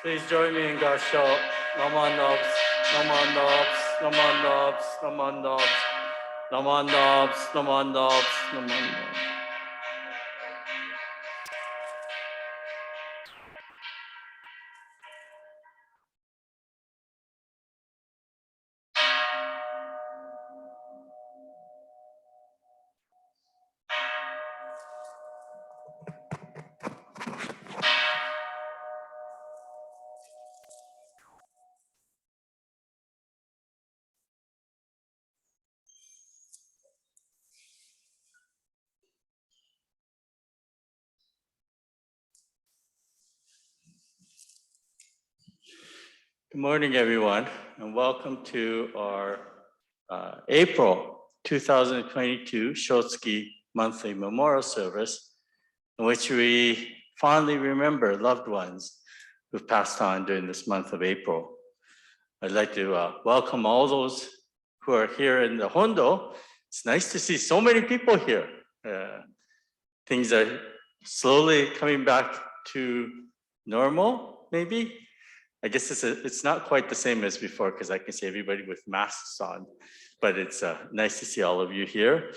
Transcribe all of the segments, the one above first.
Please join me in Gasho. Naman Nobs, Naman Nobs, Naman Nobs, Naman Nobs, Naman Nobs, Naman Nobs, Naman Nobs. Good morning, everyone, and welcome to our April 2022 Shotsuki monthly memorial service, in which we fondly remember loved ones who've passed on during this month of April. I'd like to welcome all those who are here in the Hondo. It's nice to see so many people here. Things are slowly coming back to normal, maybe. I guess it's not quite the same as before because I can see everybody with masks on, but it's nice to see all of you here.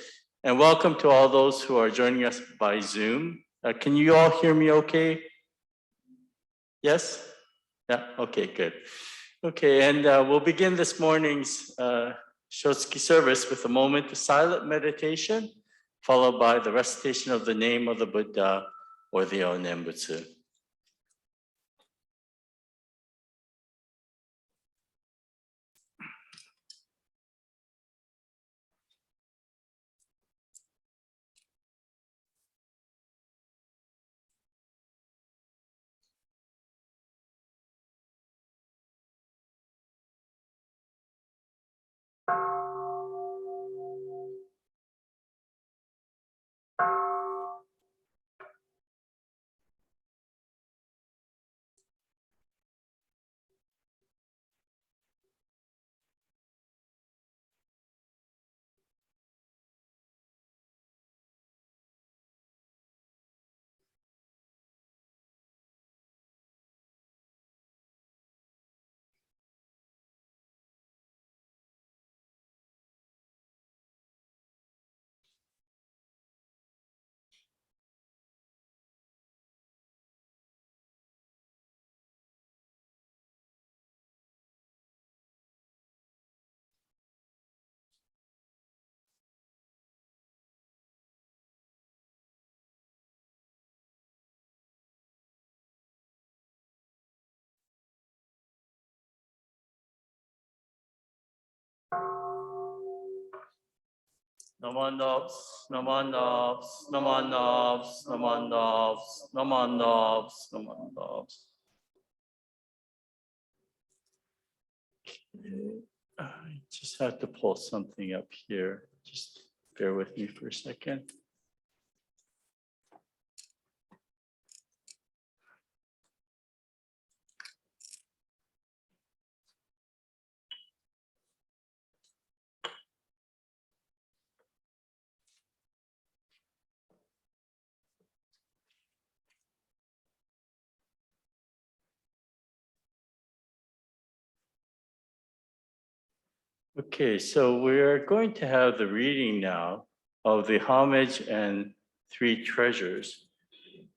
And welcome to all those who are joining us by Zoom. Can you all hear me okay? Yes? Yeah, okay, good. Okay, and we'll begin this morning's Shotsuki service with a moment of silent meditation, followed by the recitation of the name of the Buddha or the Onenbutsu. Naman Nobs, Naman Nobs, Naman Nobs, Naman Nobs, Naman Nobs, Naman Nobs. I just have to pull something up here. Just bear with me for a second. Okay, so we're going to have the reading now of the homage and three treasures.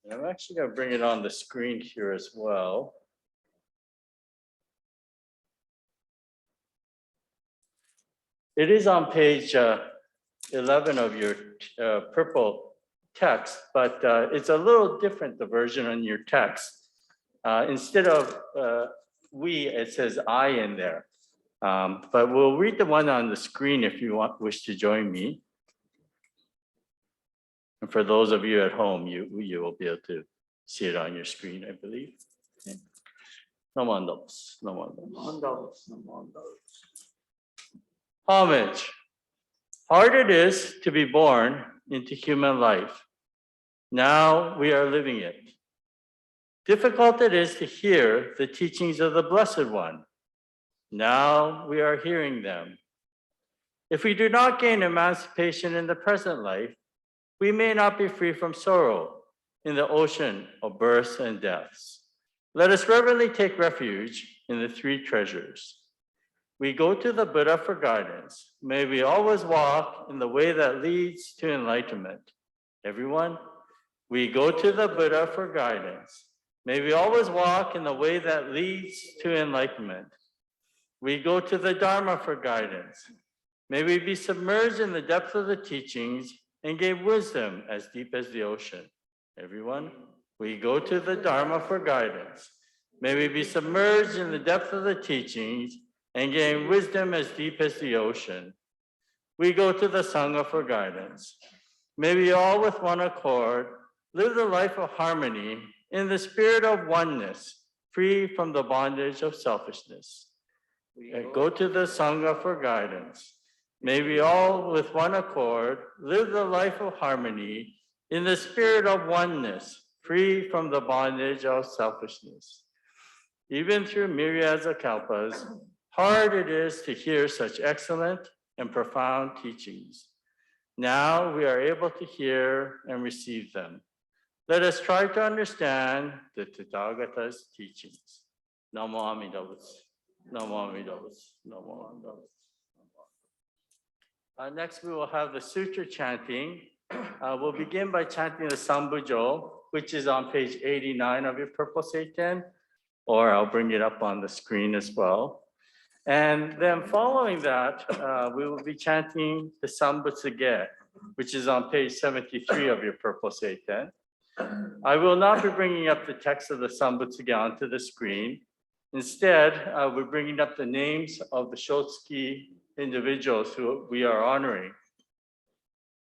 And I'm actually going to bring it on the screen here as well. It is on page 11 of your purple text, but it's a little different, the version on your text. Instead of we, it says I in there. But we'll read the one on the screen if you wish to join me. And for those of you at home, you will be able to see it on your screen, I believe. Okay. Namandos, namandos, namandos. Homage. Hard it is to be born into human life. Now we are living it. Difficult it is to hear the teachings of the Blessed One. Now we are hearing them. If we do not gain emancipation in the present life, we may not be free from sorrow in the ocean of births and deaths. Let us reverently take refuge in the three treasures. We go to the Buddha for guidance. May we always walk in the way that leads to enlightenment. Everyone, we go to the Buddha for guidance. May we always walk in the way that leads to enlightenment. We go to the Dharma for guidance. May we be submerged in the depth of the teachings and gain wisdom as deep as the ocean. Everyone, we go to the Dharma for guidance. May we be submerged in the depth of the teachings and gain wisdom as deep as the ocean. We go to the Sangha for guidance. May we all with one accord live the life of harmony in the spirit of oneness, free from the bondage of selfishness. We go to the Sangha for guidance. May we all with one accord live the life of harmony in the spirit of oneness, free from the bondage of selfishness. Even through myriads of kalpas, hard it is to hear such excellent and profound teachings. Now we are able to hear and receive them. Let us try to understand the Tathagata's teachings. Namo Amida Butsu. Namo Amida Butsu. Namo Amida Butsu. Next, we will have the sutra chanting. We'll begin by chanting the Sambujo, which is on page 89 of your purple seiten, or I'll bring it up on the screen as well. And then following that, we will be chanting the Sambutsuge, which is on page 73 of your purple seiten. I will not be bringing up the text of the Sambutsuge onto the screen. Instead, we're bringing up the names of the Shotsuki individuals who we are honoring.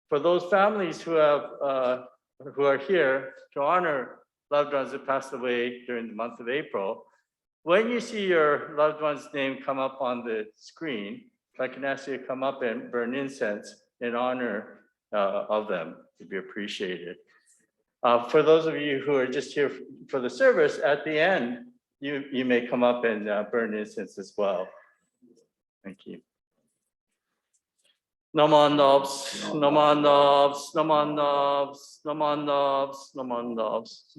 For those families who are here to honor loved ones who passed away during the month of April, when you see your loved one's name come up on the screen, if I can ask you to come up and burn incense in honor of them, it'd be appreciated. For those of you who are just here for the service, at the end, you may come up and burn incense as well. Thank you. Naman Nobs, Naman Nobs, Naman Nobs, Naman Nobs, Naman Nobs.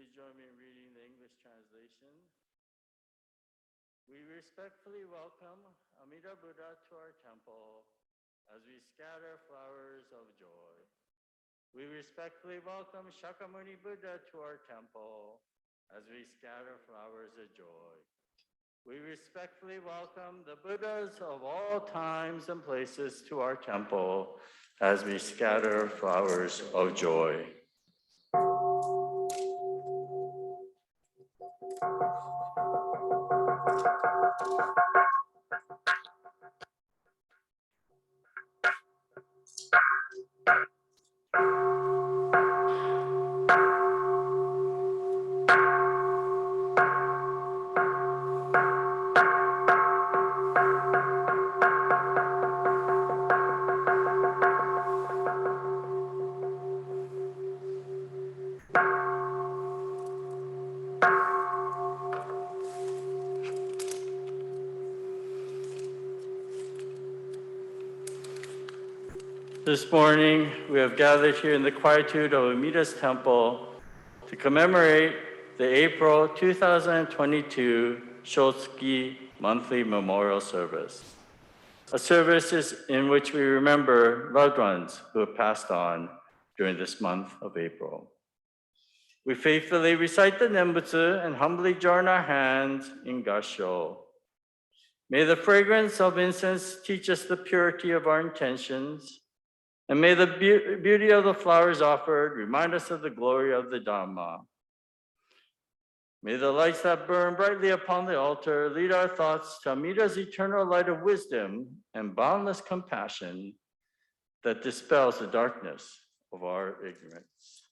Please join me in reading the English translation. We respectfully welcome Amida Buddha to our temple as we scatter flowers of joy. We respectfully welcome Shakyamuni Buddha to our temple as we scatter flowers of joy. We respectfully welcome the Buddhas of all times and places to our temple as we scatter flowers of joy. This morning, we have gathered here in the quietude of Amida's temple to commemorate the April 2022 Shotsuki monthly memorial service, a service in which we remember loved ones who have passed on during this month of April. We faithfully recite the Nembutsu and humbly join our hands in Gassho. May the fragrance of incense teach us the purity of our intentions, and may the beauty of the flowers offered remind us of the glory of the Dharma. May the lights that burn brightly upon the altar lead our thoughts to Amida's eternal light of wisdom and boundless compassion that dispels the darkness of our ignorance.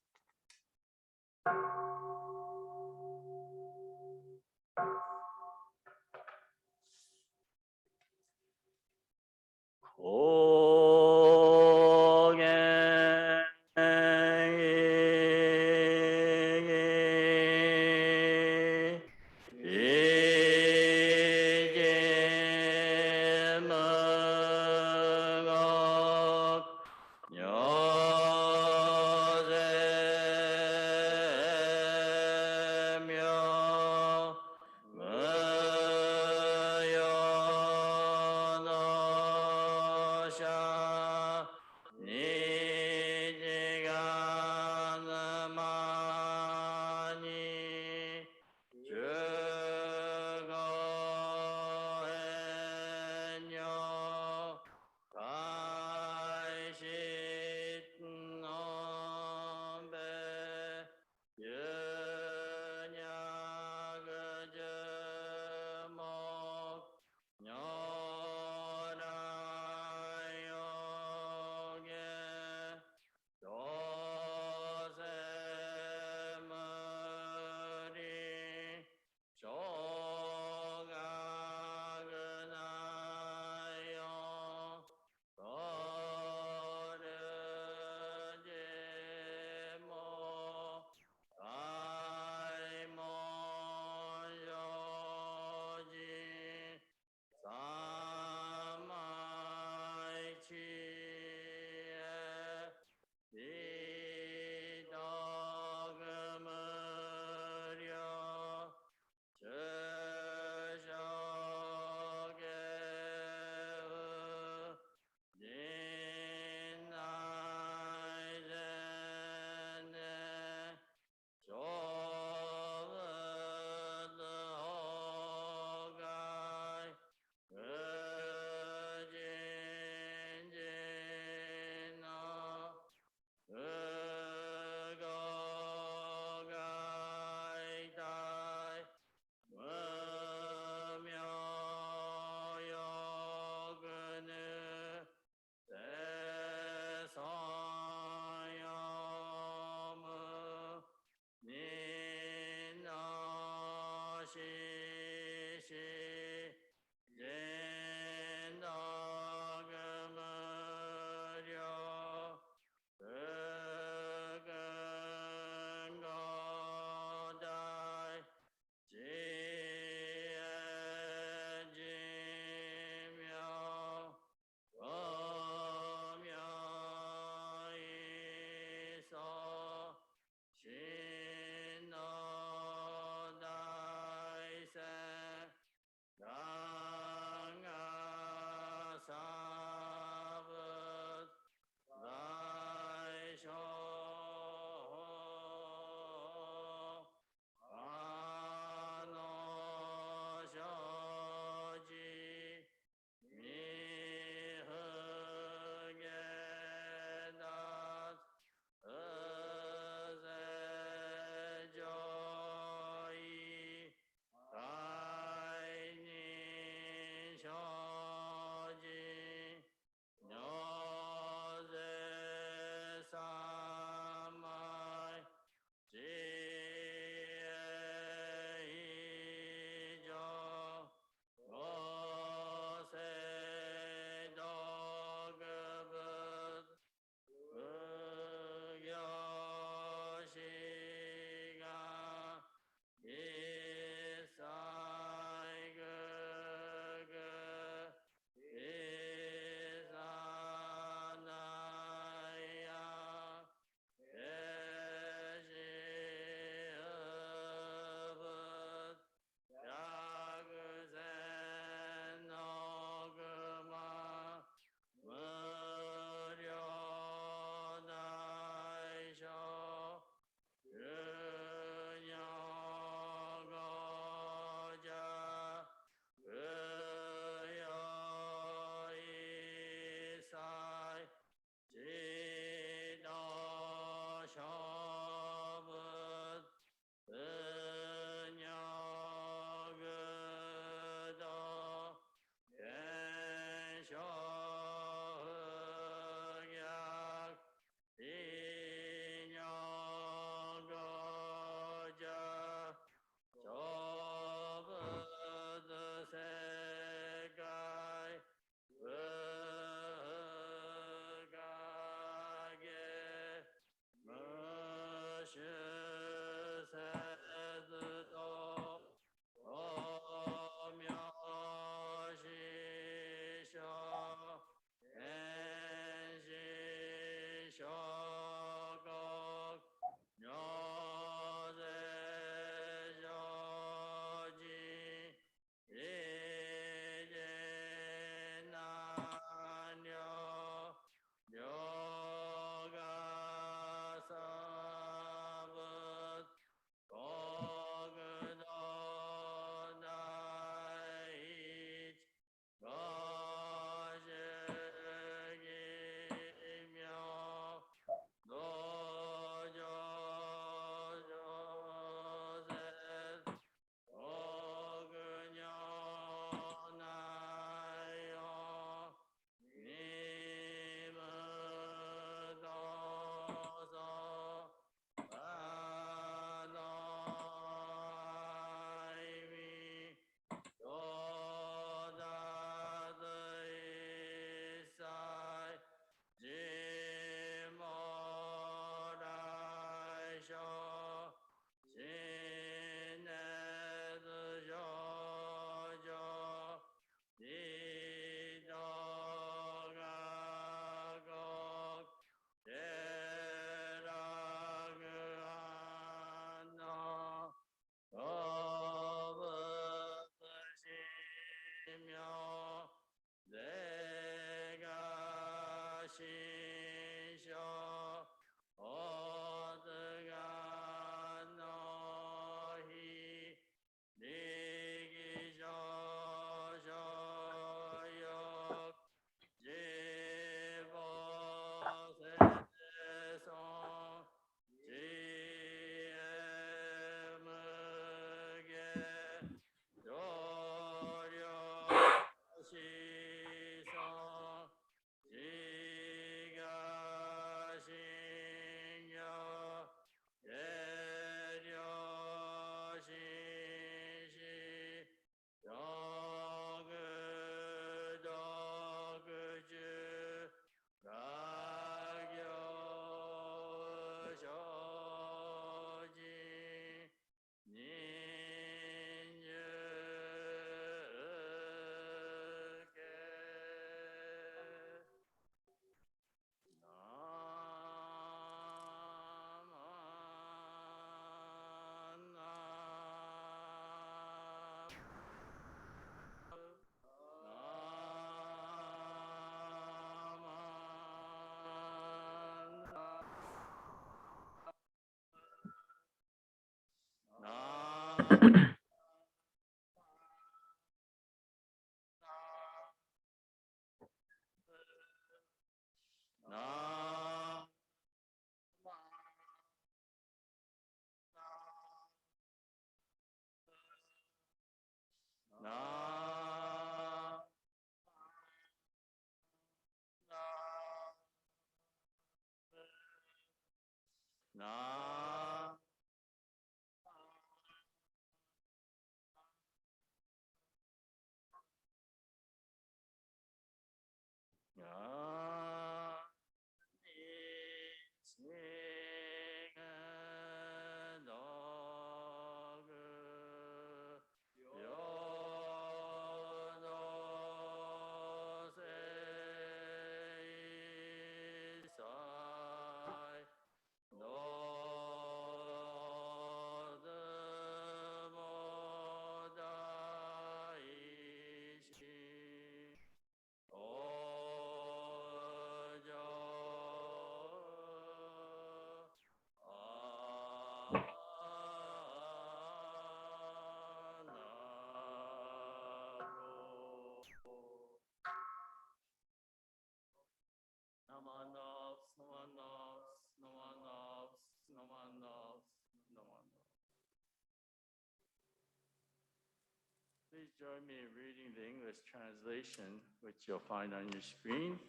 Please join me in reading the English translation, which you'll find on your screen.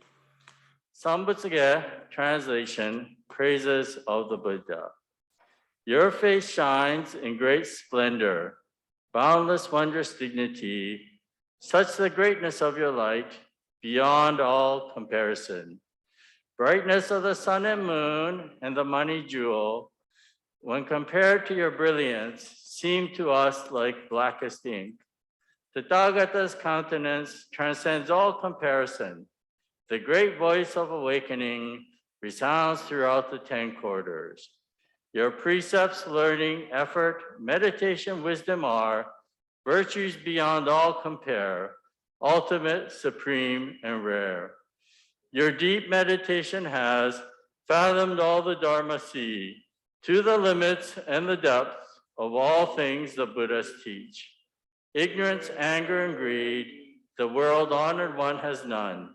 Sambutsuge translation, praises of the Buddha. Your face shines in great splendor, boundless wondrous dignity, such the greatness of your light, beyond all comparison. Brightness of the sun and moon and the money jewel, when compared to your brilliance, seem to us like blackest ink. The Tathagata's countenance transcends all comparison. The great voice of awakening resounds throughout the 10 quarters. Your precepts, learning, effort, meditation, wisdom are virtues beyond all compare, ultimate, supreme, and rare. Your deep meditation has fathomed all the Dharma sea to the limits and the depths of all things the Buddhas teach. Ignorance, anger, and greed, the world honored one has none.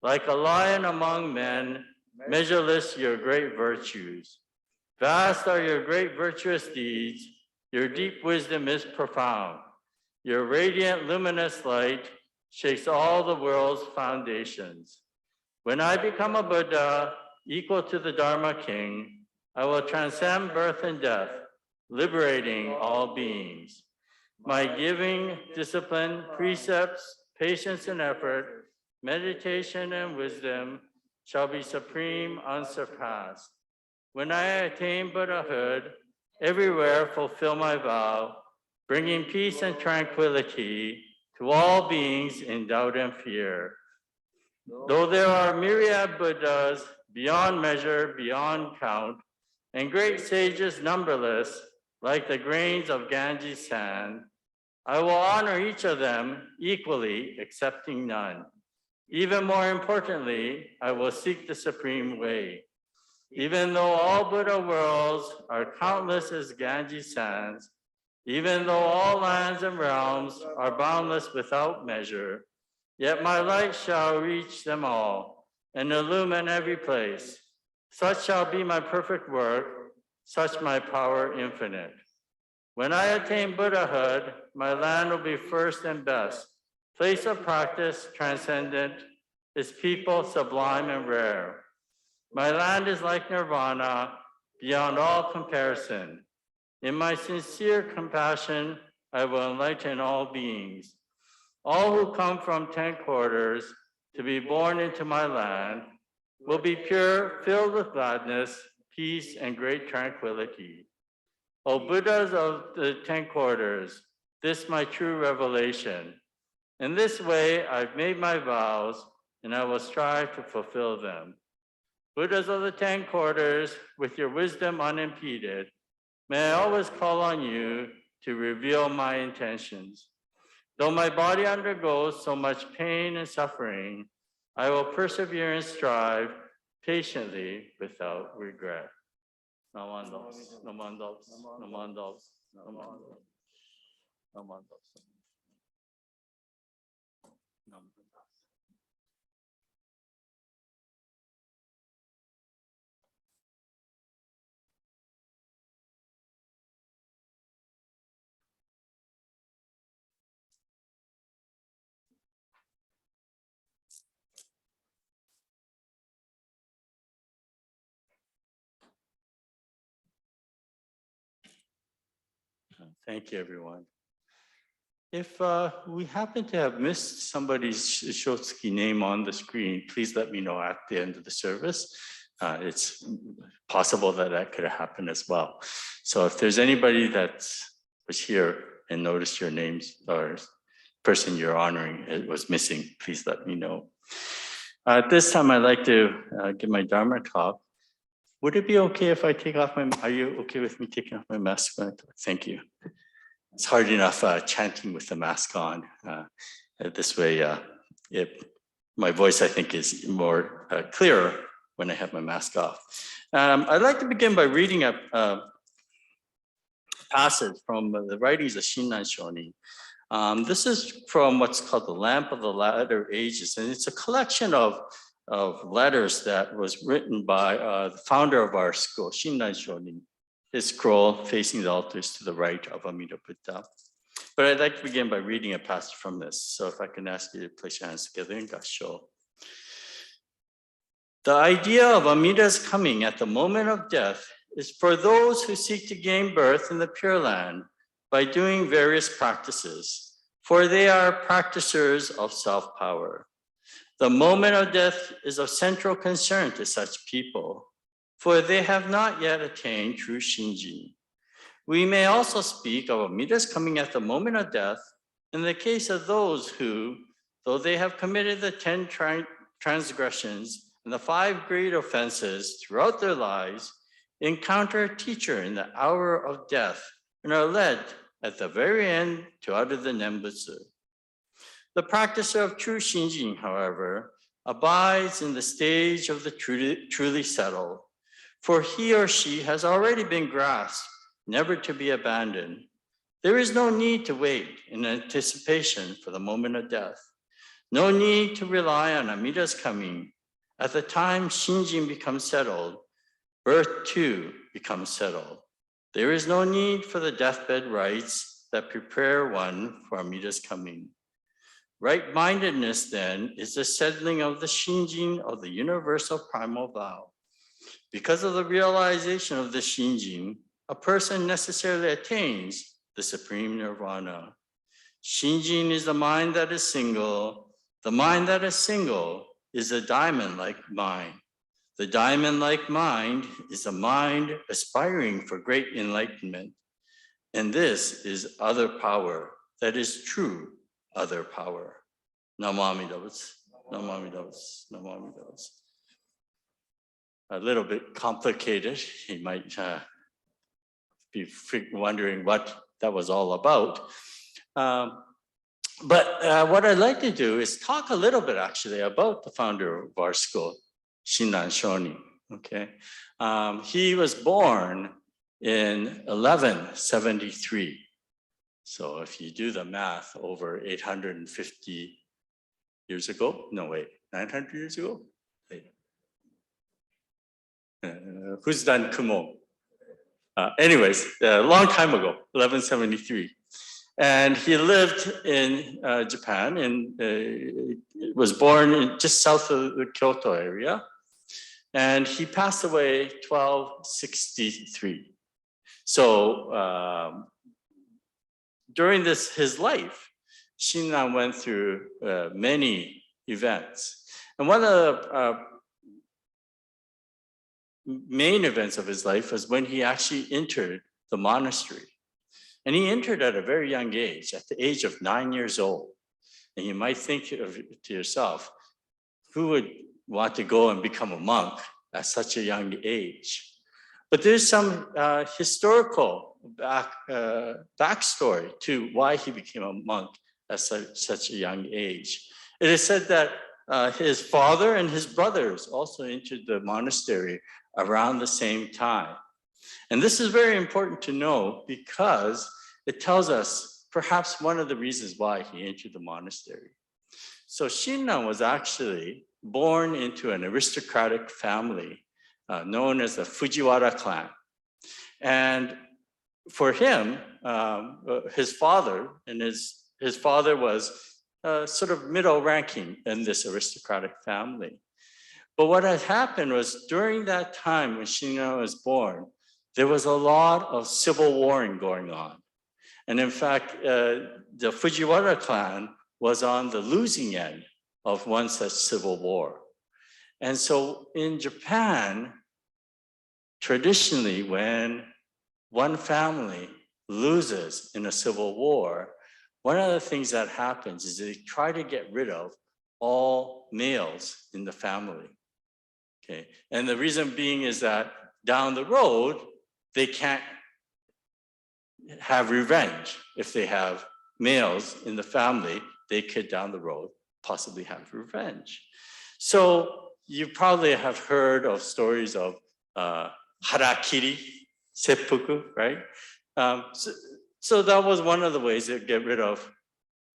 Like a lion among men, measureless your great virtues. Vast are your great virtuous deeds, your deep wisdom is profound. Your radiant luminous light shakes all the world's foundations. When I become a Buddha, equal to the Dharma King, I will transcend birth and death, liberating all beings. My giving, discipline, precepts, patience and effort, meditation and wisdom shall be supreme, unsurpassed. When I attain Buddhahood, everywhere fulfill my vow, bringing peace and tranquility to all beings in doubt and fear. Though there are myriad Buddhas beyond measure, beyond count, and great sages numberless, like the grains of Ganges sand, I will honor each of them equally, accepting none. Even more importantly, I will seek the supreme way. Even though all Buddha worlds are countless as Ganges sands, even though all lands and realms are boundless without measure, yet my light shall reach them all and illumine every place. Such shall be my perfect work, such my power infinite. When I attain Buddhahood, my land will be first and best, place of practice transcendent, its people sublime and rare. My land is like nirvana, beyond all comparison. In my sincere compassion, I will enlighten all beings. All who come from 10 quarters to be born into my land will be pure, filled with gladness, peace, and great tranquility. O Buddhas of the 10 quarters, this my true revelation. In this way, I've made my vows, and I will strive to fulfill them. Buddhas of the 10 quarters, with your wisdom unimpeded, may I always call on you to reveal my intentions. Though my body undergoes so much pain and suffering, I will persevere and strive patiently without regret. Namandos, namandos, namandos, namandos, namandos. Thank you, everyone. If we happen to have missed somebody's Shotsuki name on the screen, please let me know at the end of the service. It's possible that that could have happened as well. So if there's anybody that was here and noticed your names or person you're honoring it was missing, please let me know. At this time, I'd like to give my Dharma talk. Would it be okay if I take off my, are you okay with me taking off my mask? Thank you. It's hard enough chanting with the mask on. This way, my voice, I think, is more clearer when I have my mask off. I'd like to begin by reading a passage from the writings of Shinran Shonin. This is from what's called the Lamp of the Latter Ages, and it's a collection of letters that was written by the founder of our school, Shinran Shonin. His scroll facing the altars to the right of Amida Buddha. But I'd like to begin by reading a passage from this. So if I can ask you to place your hands together in Gassho. The idea of Amida's coming at the moment of death is for those who seek to gain birth in the Pure Land by doing various practices, for they are practicers of self-power. The moment of death is of central concern to such people, for they have not yet attained true Shinjin. We may also speak of Amida's coming at the moment of death in the case of those who, though they have committed the 10 transgressions and the 5 great offenses throughout their lives, encounter a teacher in the hour of death and are led at the very end to utter the Nembutsu. The practicer of true Shinjin, however, abides in the stage of the truly settled, for he or she has already been grasped, never to be abandoned. There is no need to wait in anticipation for the moment of death. No need to rely on Amida's coming. At the time Shinjin becomes settled, birth too becomes settled. There is no need for the deathbed rites that prepare one for Amida's coming. Right-mindedness, then, is the settling of the Shinjin of the universal primal vow. Because of the realization of the Shinjin, a person necessarily attains the supreme nirvana. Shinjin is the mind that is single. The mind that is single is a diamond-like mind. The diamond-like mind is a mind aspiring for great enlightenment. And this is other power, that is true other power. Namami Devas, Namami Devas, Namami Devas. A little bit complicated. You might be wondering what that was all about. But what I'd like to do is talk a little bit actually about the founder of our school, Shinran Shonin, okay? He was born in 1173. So if you do the math, over 850 years ago, no wait, 900 years ago? Who's done Kumo? Anyways, a long time ago, 1173. And he lived in Japan and was born just south of the Kyoto area. And he passed away 1263. So during his life, Shinran went through many events. And one of the main events of his life was when he actually entered the monastery. And he entered at a very young age, at the age of 9 years old. And you might think to yourself, who would want to go and become a monk at such a young age? But there's some historical backstory to why he became a monk at such a young age. It is said that his father and his brothers also entered the monastery around the same time. And this is very important to know because it tells us perhaps one of the reasons why he entered the monastery. So Shinran was actually born into an aristocratic family known as the Fujiwara clan. And for him, his father was sort of middle ranking in this aristocratic family. But what had happened was during that time when Shinran was born, there was a lot of civil warring going on. And in fact, the Fujiwara clan was on the losing end of one such civil war. And so in Japan, traditionally, when one family loses in a civil war, one of the things that happens is they try to get rid of all males in the family. Okay, and the reason being is that down the road, they can't have revenge. If they have males in the family, they could down the road possibly have revenge. So you probably have heard of stories of harakiri, seppuku, right? So that was one of the ways to get rid of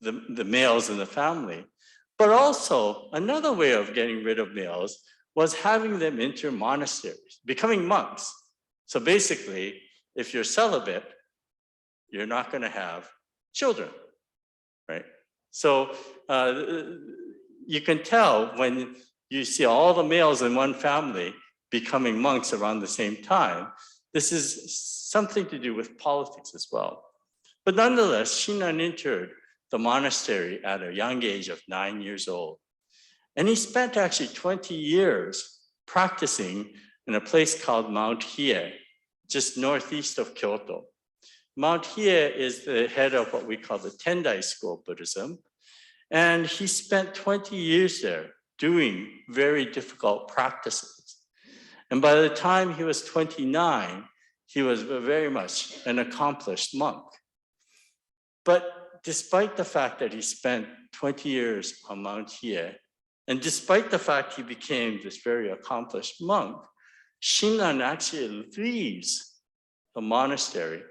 the males in the family. But also another way of getting rid of males was having them enter monasteries, becoming monks. So basically, if you're celibate, you're not going to have children, right? So you can tell when you see all the males in one family becoming monks around the same time, this is something to do with politics as well. But nonetheless, Shinran entered the monastery at a young age of 9 years old. And he spent actually 20 years practicing in a place called Mount Hiei, just northeast of Kyoto. Mount Hiei is the head of what we call the Tendai school of Buddhism. And he spent 20 years there doing very difficult practices. And by the time he was 29, he was very much an accomplished monk. But despite the fact that he spent 20 years on Mount Hiei, and despite the fact he became this very accomplished monk, Shinran actually leaves the monastery,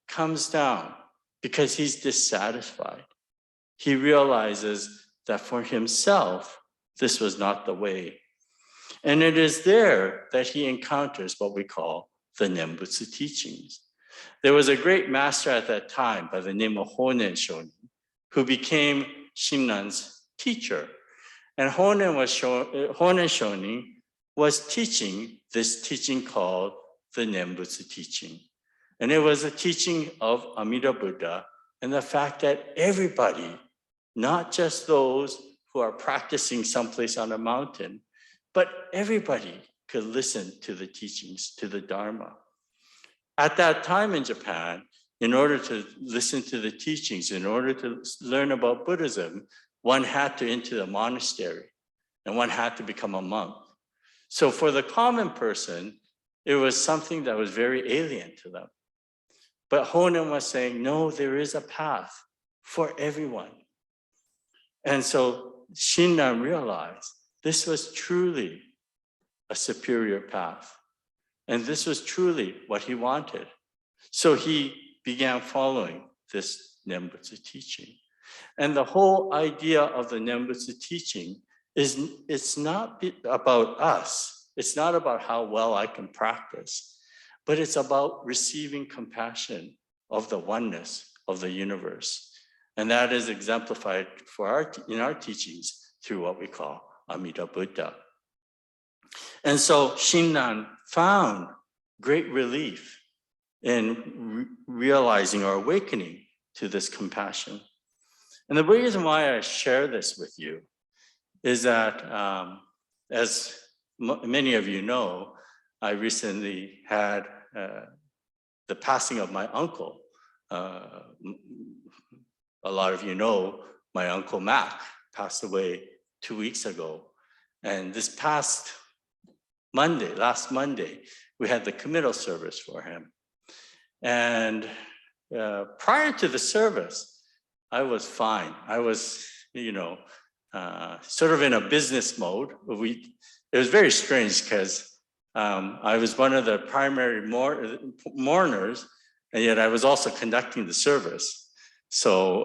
comes down because he's dissatisfied. He realizes that for himself, this was not the way. And it is there that he encounters what we call the Nembutsu teachings. There was a great master at that time by the name of Honen Shonin, who became Shinran's teacher. And Honen Shonin was teaching this teaching called the Nembutsu teaching. And it was a teaching of Amida Buddha and the fact that everybody, not just those who are practicing someplace on a mountain, but everybody could listen to the teachings, to the Dharma. At that time in Japan, in order to listen to the teachings, in order to learn about Buddhism, one had to enter the monastery and one had to become a monk. So for the common person, it was something that was very alien to them. But Honen was saying, no, there is a path for everyone. And so Shinran realized this was truly a superior path. And this was truly what he wanted. So he began following this Nembutsu teaching. And the whole idea of the Nembutsu teaching is it's not about us. It's not about how well I can practice, but it's about receiving compassion of the oneness of the universe. And that is exemplified in our teachings through what we call Amida Buddha. And so Shinran found great relief in realizing or awakening to this compassion. And the reason why I share this with you is that, as many of you know, I recently had the passing of my uncle. A lot of you know my Uncle Mac passed away 2 weeks ago. And this past Monday, last Monday, we had the committal service for him. And prior to the service, I was fine. I was, sort of in a business mode. It was very strange because I was one of the primary mourners, and yet I was also conducting the service. So,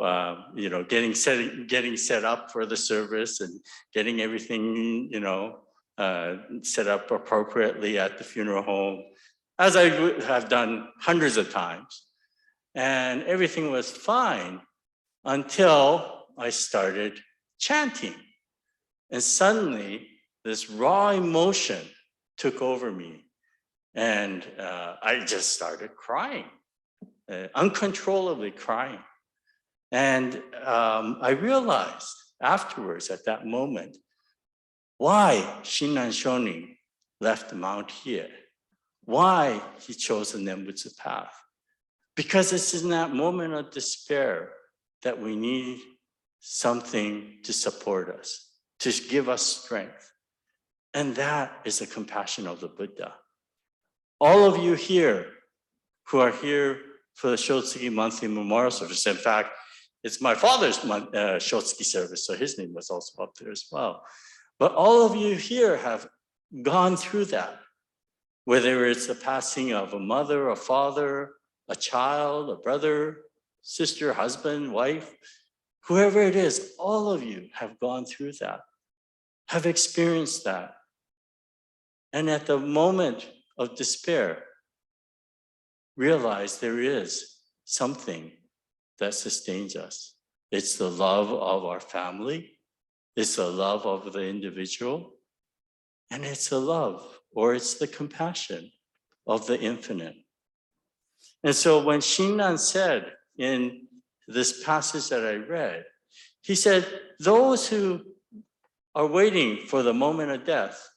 getting set up for the service and getting everything, set up appropriately at the funeral home, as I have done hundreds of times. And everything was fine until I started chanting. And suddenly, this raw emotion took over me. And I just started crying, uncontrollably crying. And I realized afterwards, at that moment, why Shinran Shonin left Mount Hiei, why he chose the Nembutsu path. Because it's in that moment of despair that we need something to support us, to give us strength. And that is the compassion of the Buddha. All of you here who are here for the Shotsuki monthly memorial service, in fact, it's my father's Shotsuki service, so his name was also up there as well. But all of you here have gone through that, whether it's the passing of a mother, a father, a child, a brother, sister, husband, wife, whoever it is, all of you have gone through that, have experienced that. And at the moment of despair, realize there is something that sustains us. It's the love of our family, it's the love of the individual, and it's the love, or it's the compassion of the infinite. And so when Shinran said in this passage that I read, he said, those who are waiting for the moment of death,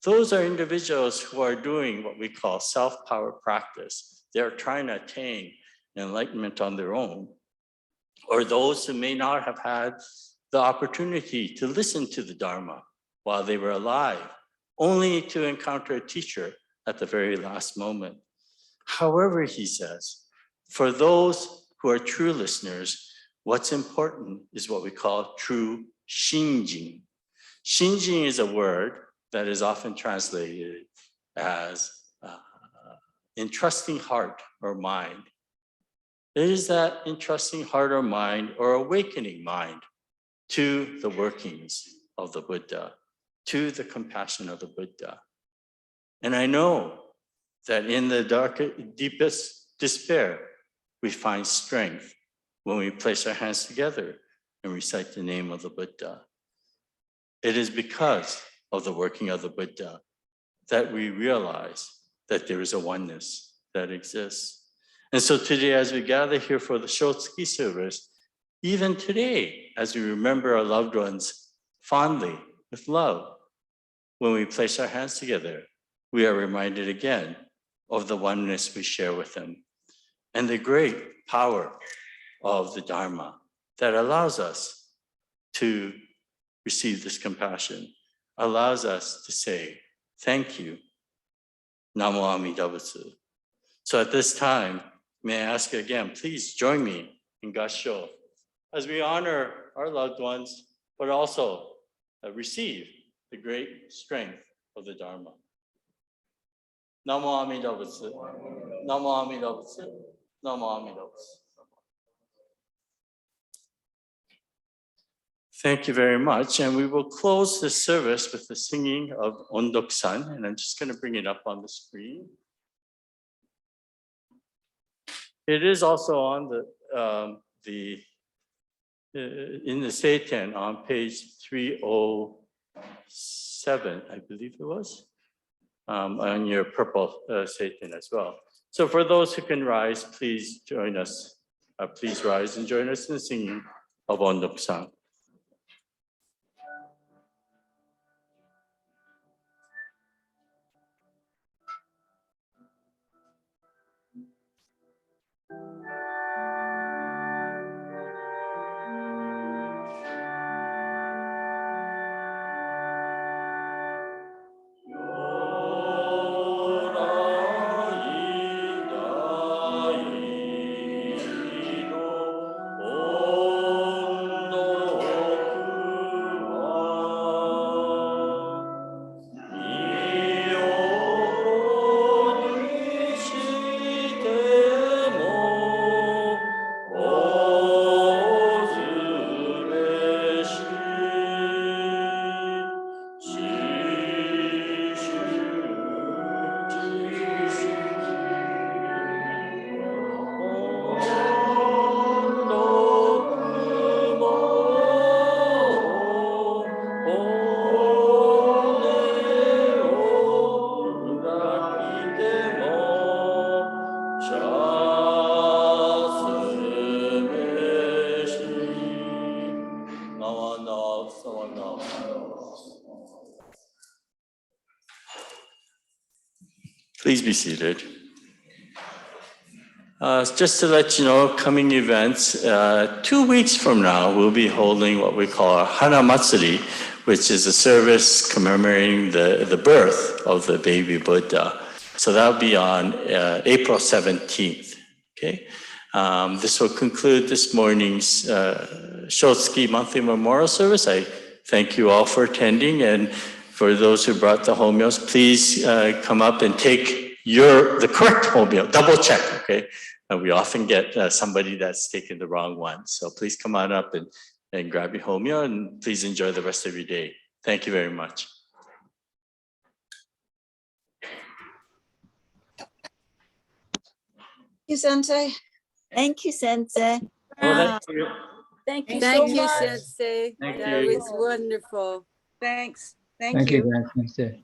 those are individuals who are doing what we call self-power practice. They're trying to attain enlightenment on their own. Or those who may not have had the opportunity to listen to the Dharma while they were alive, only to encounter a teacher at the very last moment. However, he says, for those who are true listeners, what's important is what we call true shinjin. Shinjin is a word that is often translated as entrusting heart or mind. It is that entrusting heart or mind or awakening mind to the workings of the Buddha, to the compassion of the Buddha. And I know that in the deepest despair, we find strength when we place our hands together and recite the name of the Buddha. It is because of the working of the Buddha that we realize that there is a oneness that exists. And so today, as we gather here for the Shotsuki service, even today, as we remember our loved ones fondly with love, when we place our hands together, we are reminded again of the oneness we share with him and the great power of the Dharma that allows us to receive this compassion, allows us to say, thank you, Namo Amida Butsu. So at this time, may I ask you again, please join me in Gassho as we honor our loved ones, but also receive the great strength of the Dharma. Namo Amida Butsu. Namo Amida Butsu. Namo Amida Butsu. Thank you very much. And we will close the service with the singing of Ondok-san. And I'm just going to bring it up on the screen. It is also on in the Seiten on page 307, I believe it was, on your purple Seiten as well. So for those who can rise, please join us. Please rise and join us in the singing of Ondok-san. Please be seated. Just to let you know, coming events, 2 weeks from now, we'll be holding what we call our Hana Matsuri, which is a service commemorating the birth of the baby Buddha. So that'll be on April 17th, okay? This will conclude this morning's Shotsuki monthly memorial service. I thank you all for attending, and for those who brought the homeos, please come up and take the correct homeo, double check, okay? We often get somebody that's taken the wrong one. So please come on up and grab your homeo, and please enjoy the rest of your day. Thank you very much. Thank you, Sensei. Thank you, Sensei. Well, thank you. Thank you Thank so you, much. Sensei. Thank That you. was wonderful. Thanks. Thank you, Sensei.